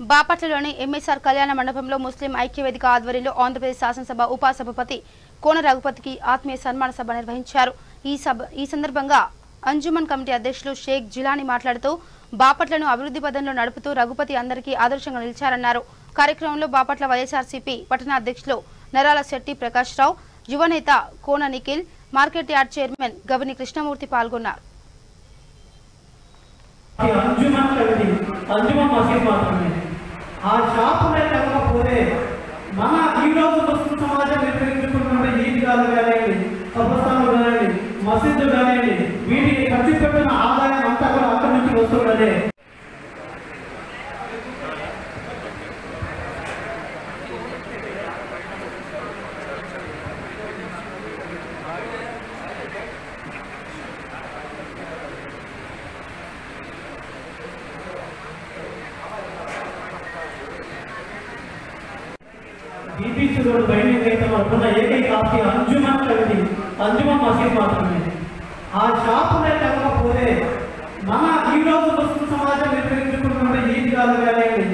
బాపట్లలోని MSR కళ్యాణ మండపంలో ముస్లిం ఐక్యవేదిక ఆధ్వర్యంలో ఆంధ్రప్రదేశ్ శాసనసభ ఉపసభాపతి కోన రఘుపతికి ఆత్మీయ సన్మాన సభ నిర్వహించారు। ఈ సందర్భంగా అంజుమన్ కమిటీ అధ్యక్షులు షేక్ జిలానీ మాట్లాడుతూ బాపట్లను అభివృద్ధి పదంలో నడుపుతూ రఘుపతి అందరికీ ఆదర్శంగా నిలిచారన్నారు। కార్యక్రమంలో బాపట్ల వైఎస్ఆర్సీపీ పట్టణ అధ్యక్షులు నరాల శెట్టి ప్రకాష్ రావు, యువనేత కోన నిఖిల్, మార్కెట్ యార్డ్ చైర్మన్ గవిని కృష్ణమూర్తి పాల్గొన్నారు। మన ఈ రోజు ముస్లిం సమాజం నిర్వహించుకున్న ఈద్గాలు కానివ్వండి, కబ్రస్థానాలు కానివ్వండి, మసీదులు కానివ్వండి, వీటికి ఖర్చు పెట్టిన ఆదాయం అంతా కూడా అక్కడి నుంచి వస్తున్నదే। डीपीसी रोड बैठने गए थे और पुनः एक ही काफी अंजुमन कविटी अंजुमन मसीद मात्रమే ఆ షాప్ లేకపోతే మన ఈ రోజు ముస్లిం సమాజం నిర్వహించుకున్న ఈద్గాలు కానివ్వండి।